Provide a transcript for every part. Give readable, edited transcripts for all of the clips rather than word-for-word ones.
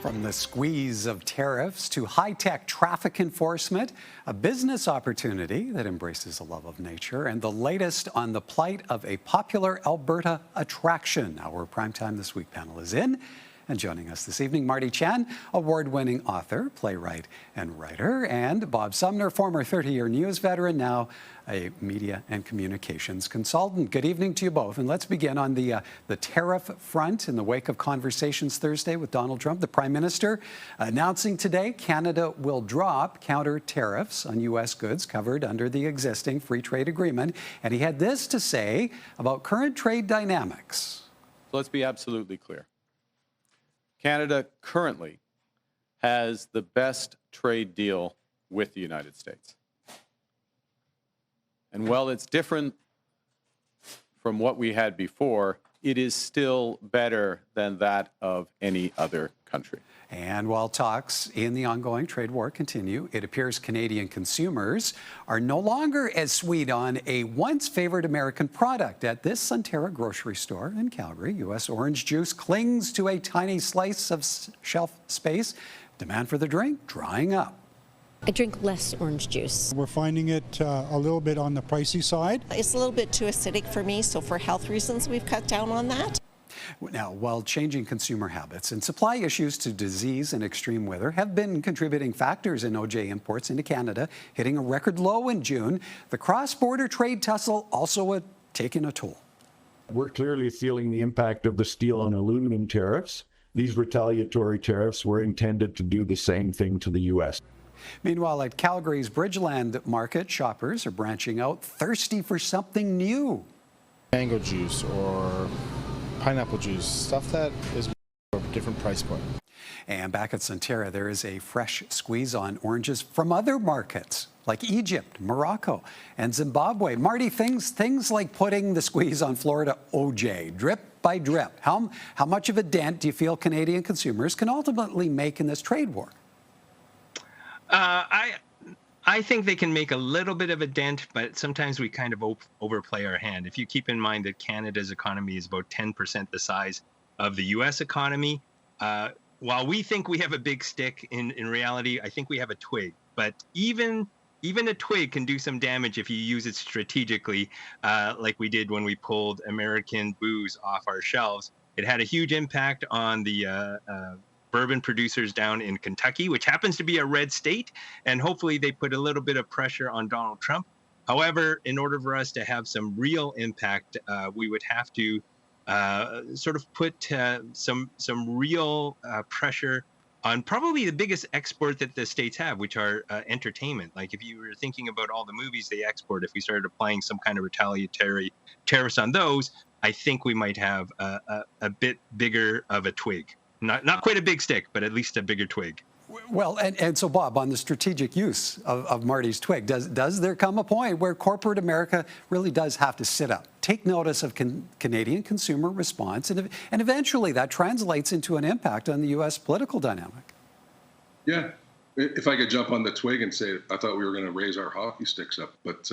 From the squeeze of tariffs to high-tech traffic enforcement, a business opportunity that embraces a love of nature, and the latest on the plight of a popular Alberta attraction. Our Primetime This Week panel is in. And joining us this evening, Marty Chan, award-winning author, playwright, and writer, and Bob Sumner, former 30-year news veteran, now a media and communications consultant. Good evening to you both. And let's begin on the tariff front in the wake of conversations Thursday with Donald Trump, the Prime Minister, announcing today Canada will drop counter tariffs on U.S. goods covered under the existing free trade agreement. And he had this to say about current trade dynamics. Let's be absolutely clear. Canada currently has the best trade deal with the United States. And while it's different from what we had before, it is still better than that of any other country. And while talks in the ongoing trade war continue, it appears Canadian consumers are no longer as sweet on a once favored American product. At this Sunterra grocery store in Calgary, U.S. orange juice clings to a tiny slice of shelf space. Demand for the drink drying up. I drink less orange juice. We're finding it a little bit on the pricey side. It's a little bit too acidic for me, so for health reasons, we've cut down on that. Now, while changing consumer habits and supply issues to disease and extreme weather have been contributing factors in OJ imports into Canada, hitting a record low in June, the cross-border trade tussle also taking a toll. We're clearly feeling the impact of the steel and aluminum tariffs. These retaliatory tariffs were intended to do the same thing to the U.S. Meanwhile, at Calgary's Bridgeland Market, shoppers are branching out, thirsty for something new. Mango juice or pineapple juice, stuff that is a different price point. And back at Sunterra, there is a fresh squeeze on oranges from other markets like Egypt, Morocco, and Zimbabwe. Marty, things like putting the squeeze on Florida OJ, drip by drip. How much of a dent do you feel Canadian consumers can ultimately make in this trade war? I think they can make a little bit of a dent, but sometimes we kind of overplay our hand. If you keep in mind that Canada's economy is about 10% the size of the U.S. economy, while we think we have a big stick, in reality, I think we have a twig. But even a twig can do some damage if you use it strategically, like we did when we pulled American booze off our shelves. It had a huge impact on the bourbon producers down in Kentucky, which happens to be a red state, and hopefully they put a little bit of pressure on Donald Trump. However, in order for us to have some real impact, we would have to sort of put some real pressure on probably the biggest export that the states have, which are entertainment. Like if you were thinking about all the movies they export, if we started applying some kind of retaliatory tariffs on those, I think we might have a bit bigger of a twig. Not quite a big stick, but at least a bigger twig. Well, and so, Bob, on the strategic use of Marty's twig, does there come a point where corporate America really does have to sit up, take notice of Canadian consumer response, and eventually that translates into an impact on the U.S. political dynamic? Yeah. If I could jump on the twig and say, I thought we were going to raise our hockey sticks up, but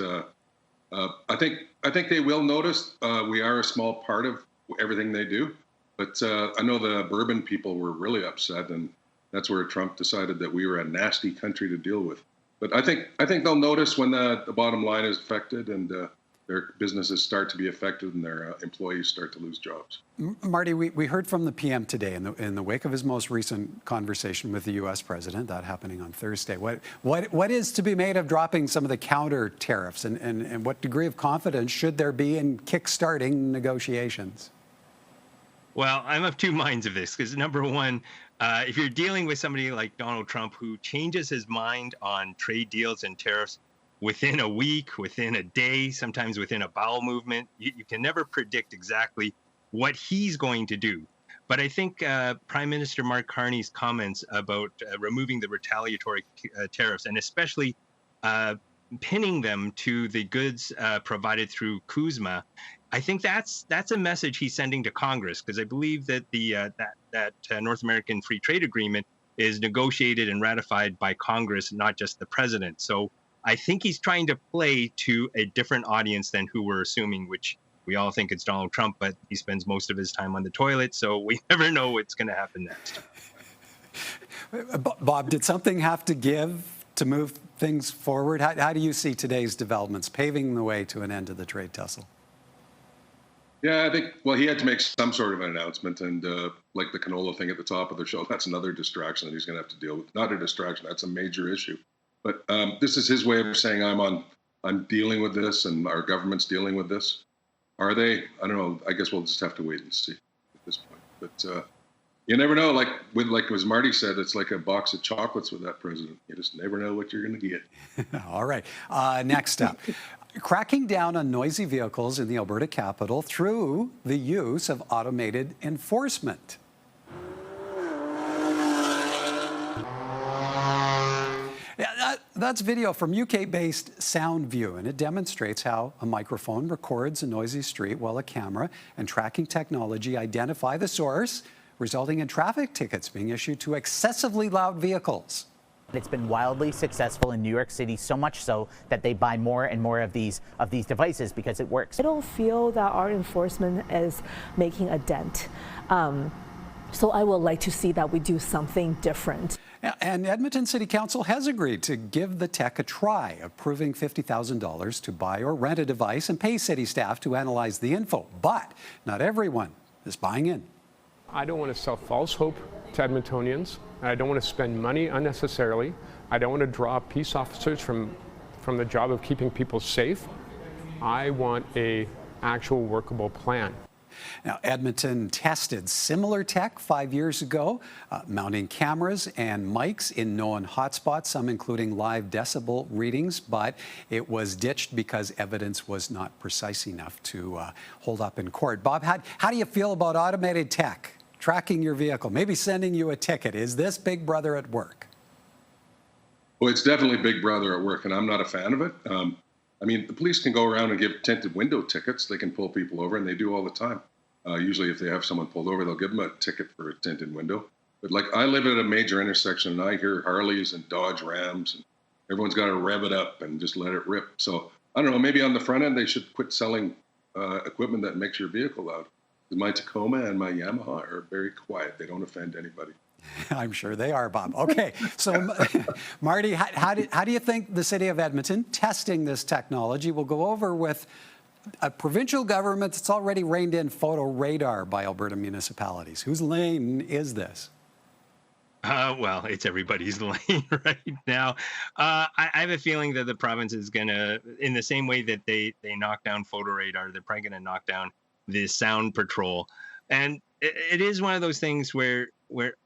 I think they will notice. We are a small part of everything they do. But I know the bourbon people were really upset, and that's where Trump decided that we were a nasty country to deal with. But I think they'll notice when the bottom line is affected and their businesses start to be affected and their employees start to lose jobs. Marty, we heard from the PM today in the wake of his most recent conversation with the U.S. president, that happening on Thursday. What is to be made of dropping some of the counter tariffs, and what degree of confidence should there be in kickstarting negotiations? Well, I'm of two minds of this, because number one, if you're dealing with somebody like Donald Trump who changes his mind on trade deals and tariffs within a week, within a day, sometimes within a bowel movement, you can never predict exactly what he's going to do. But I think Prime Minister Mark Carney's comments about removing the retaliatory tariffs, and especially pinning them to the goods provided through CUSMA, I think that's a message he's sending to Congress, because I believe that the North American Free Trade Agreement is negotiated and ratified by Congress, not just the president. So I think he's trying to play to a different audience than who we're assuming, which we all think it's Donald Trump, but he spends most of his time on the toilet, so we never know what's going to happen next. Bob, did something have to give to move things forward? How do you see today's developments paving the way to an end to the trade tussle? Yeah, I think, well, he had to make some sort of an announcement, and like the canola thing at the top of the show, that's another distraction that he's going to have to deal with. Not a distraction, that's a major issue. But this is his way of saying, I'm dealing with this, and our government's dealing with this. Are they? I don't know. I guess we'll just have to wait and see at this point. But you never know. Like as Marty said, it's like a box of chocolates with that president. You just never know what you're going to get. All right. Next up, cracking down on noisy vehicles in the Alberta capital through the use of automated enforcement. Yeah, that's video from UK-based Soundview, and it demonstrates how a microphone records a noisy street while a camera and tracking technology identify the source, resulting in traffic tickets being issued to excessively loud vehicles. It's been wildly successful in New York City, so much so that they buy more and more of these devices because it works. I don't feel that our enforcement is making a dent. So I would like to see that we do something different. And Edmonton City Council has agreed to give the tech a try, approving $50,000 to buy or rent a device and pay city staff to analyze the info. But not everyone is buying in. I don't want to sell false hope to Edmontonians. I don't want to spend money unnecessarily. I don't want to draw peace officers from the job of keeping people safe. I want an actual workable plan. Now, Edmonton tested similar tech 5 years ago, mounting cameras and mics in known hotspots, some including live decibel readings, but it was ditched because evidence was not precise enough to hold up in court. Bob, how do you feel about automated tech tracking your vehicle, maybe sending you a ticket? Is this Big Brother at work? Well, it's definitely Big Brother at work, and I'm not a fan of it. I mean, the police can go around and give tinted window tickets. They can pull people over, and they do all the time. Usually if they have someone pulled over, they'll give them a ticket for a tinted window. But like, I live at a major intersection, and I hear Harleys and Dodge Rams, and everyone's got to rev it up and just let it rip. So I don't know, maybe on the front end, they should quit selling equipment that makes your vehicle loud. My Tacoma and my Yamaha are very quiet. They don't offend anybody. I'm sure they are, Bob. Okay, so Marty, how do you think the city of Edmonton testing this technology will go over with a provincial government that's already reined in photo radar by Alberta municipalities? Whose lane is this? Well, it's everybody's lane right now. I have a feeling that the province is going to, in the same way that they knock down photo radar, they're probably going to knock down the sound patrol. And it is one of those things where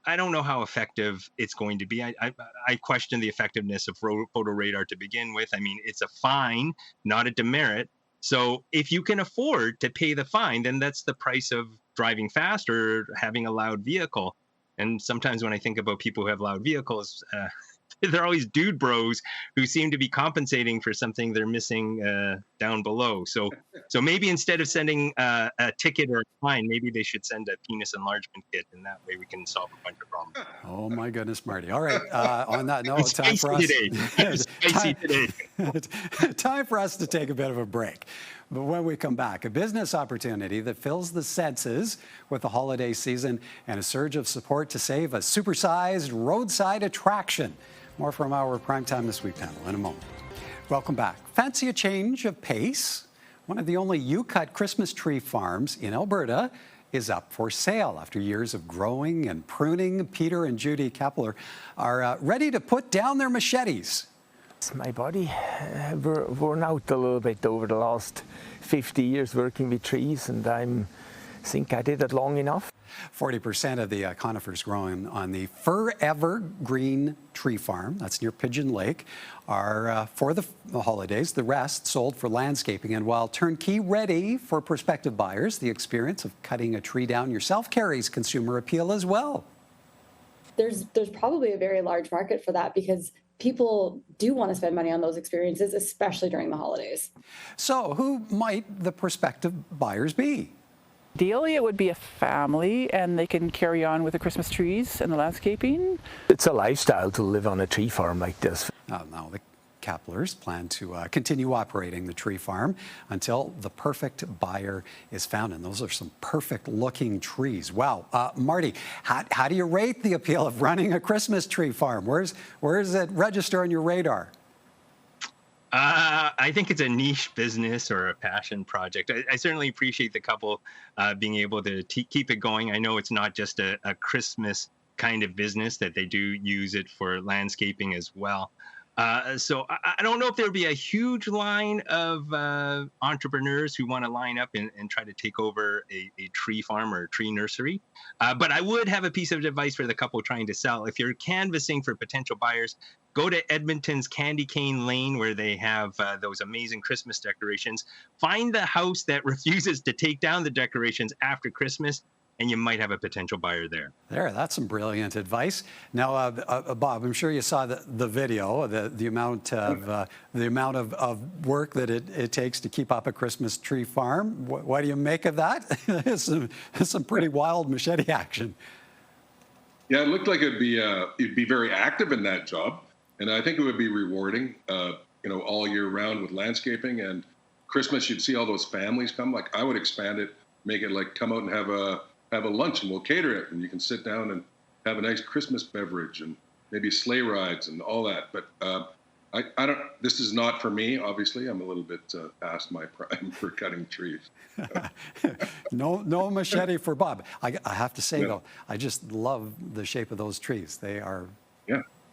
I don't know how effective it's going to be. I question the effectiveness of photo radar to begin with. I mean, it's a fine, not a demerit. So if you can afford to pay the fine, then that's the price of driving fast or having a loud vehicle. And sometimes when I think about people who have loud vehicles, they're always dude bros who seem to be compensating for something they're missing down below. So maybe instead of sending a ticket or a fine, maybe they should send a penis enlargement kit, and that way we can solve a bunch of problems. Oh my goodness, Marty. All right. On that note, time for us. Time for us to take a bit of a break. But when we come back, a business opportunity that fills the senses with the holiday season and a surge of support to save a supersized roadside attraction. More from our Primetime This Week panel in a moment. Welcome back. Fancy a change of pace? One of the only you-cut Christmas tree farms in Alberta is up for sale. After years of growing and pruning, Peter and Judy Kepler are ready to put down their machetes. My body worn out a little bit over the last 50 years working with trees, and I think I did it long enough. 40% of the conifers growing on the Forever Green Tree Farm, that's near Pigeon Lake, are for the holidays. The rest sold for landscaping. And while turnkey ready for prospective buyers, the experience of cutting a tree down yourself carries consumer appeal as well. There's probably a very large market for that because people do want to spend money on those experiences, especially during the holidays. So who might the prospective buyers be? Ideally, it would be a family, and they can carry on with the Christmas trees and the landscaping. It's a lifestyle to live on a tree farm like this. Oh, no, the Keplers plan to continue operating the tree farm until the perfect buyer is found. And those are some perfect looking trees. Wow. Marty, how do you rate the appeal of running a Christmas tree farm? Where does it register on your radar? I think it's a niche business or a passion project. I certainly appreciate the couple being able to keep it going. I know it's not just a Christmas kind of business, that they do use it for landscaping as well. So I don't know if there'll be a huge line of entrepreneurs who want to line up and try to take over a tree farm or a tree nursery. But I would have a piece of advice for the couple trying to sell. If you're canvassing for potential buyers, go to Edmonton's Candy Cane Lane, where they have those amazing Christmas decorations. Find the house that refuses to take down the decorations after Christmas, and you might have a potential buyer there. That's some brilliant advice. Now, Bob, I'm sure you saw the video, the amount of work that it takes to keep up a Christmas tree farm. What do you make of that? It's some pretty wild machete action. Yeah, it looked like you'd be very active in that job, and I think it would be rewarding. All year round with landscaping, and Christmas you'd see all those families come. Like, I would expand it, make it like come out and have a lunch, and we'll cater it, and you can sit down and have a nice Christmas beverage and maybe sleigh rides and all that. But I don't. This is not for me. Obviously, I'm a little bit past my prime for cutting trees. No machete for Bob. I have to say though, I just love the shape of those trees. They are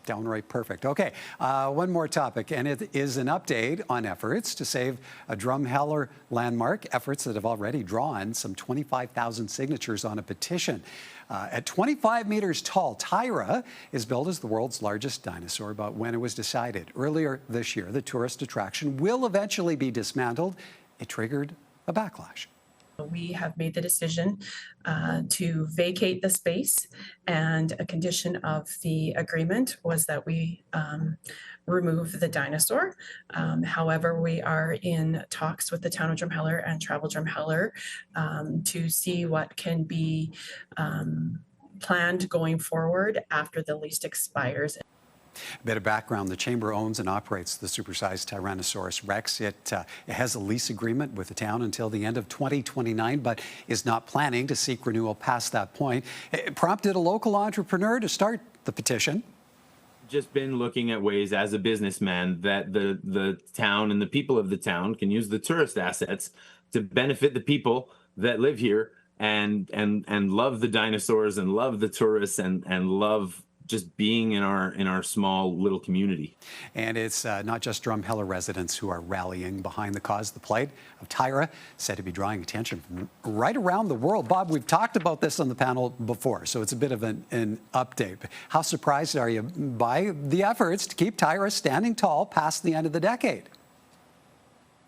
downright perfect. Okay, one more topic, and it is an update on efforts to save a Drumheller landmark, efforts that have already drawn some 25,000 signatures on a petition. At 25 meters tall, Tyra is billed as the world's largest dinosaur, but when it was decided earlier this year the tourist attraction will eventually be dismantled, it triggered a backlash. We have made the decision to vacate the space, and a condition of the agreement was that we remove the dinosaur. However, we are in talks with the town of Drumheller and Travel Drumheller to see what can be planned going forward after the lease expires. A bit of background, the Chamber owns and operates the supersized Tyrannosaurus Rex. It has a lease agreement with the town until the end of 2029, but is not planning to seek renewal past that point. It prompted a local entrepreneur to start the petition. Just been looking at ways as a businessman that the town and the people of the town can use the tourist assets to benefit the people that live here and love the dinosaurs and love the tourists and love just being in our small little community. And it's not just Drumheller residents who are rallying behind the cause. The plight of Tyra said to be drawing attention from right around the world. Bob, we've talked about this on the panel before, so it's a bit of an update. How surprised are you by the efforts to keep Tyra standing tall past the end of the decade?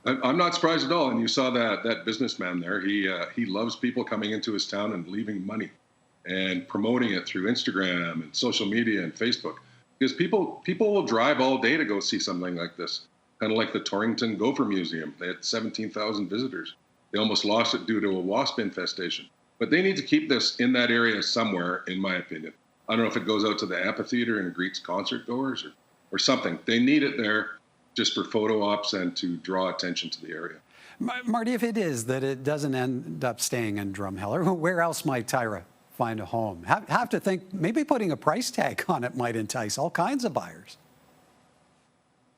I'm not surprised at all. And you saw that businessman there. He loves people coming into his town and leaving money, and promoting it through Instagram and social media and Facebook, because people will drive all day to go see something like this. Kind of like the Torrington Gopher Museum. They had 17,000 visitors. They almost lost it due to a wasp infestation. But they need to keep this in that area somewhere, in my opinion. I don't know if it goes out to the amphitheater and greets concert goers or something. They need it there just for photo ops and to draw attention to the area. Marty, if it is that it doesn't end up staying in Drumheller, where else might Tyra find a home? Have to think maybe putting a price tag on it might entice all kinds of buyers.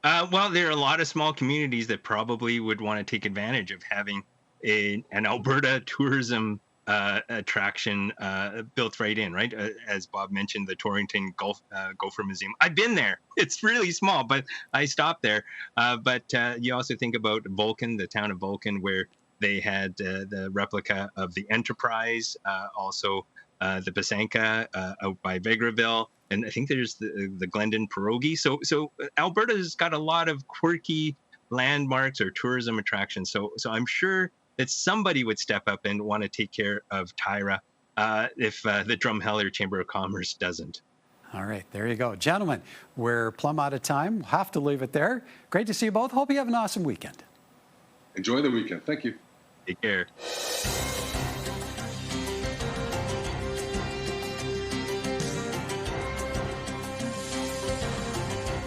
Well, there are a lot of small communities that probably would want to take advantage of having an Alberta tourism attraction built right in, right? As Bob mentioned, the Torrington Gopher Museum. I've been there. It's really small, but I stopped there. But you also think about Vulcan, the town of Vulcan, where they had the replica of the Enterprise, also the Pasanka out by Vegreville, and I think there's the Glendon Pierogi. So Alberta's got a lot of quirky landmarks or tourism attractions. So I'm sure that somebody would step up and want to take care of Tyra if the Drumheller Chamber of Commerce doesn't. All right, there you go. Gentlemen, we're plumb out of time. We'll have to leave it there. Great to see you both. Hope you have an awesome weekend. Enjoy the weekend. Thank you. Take care.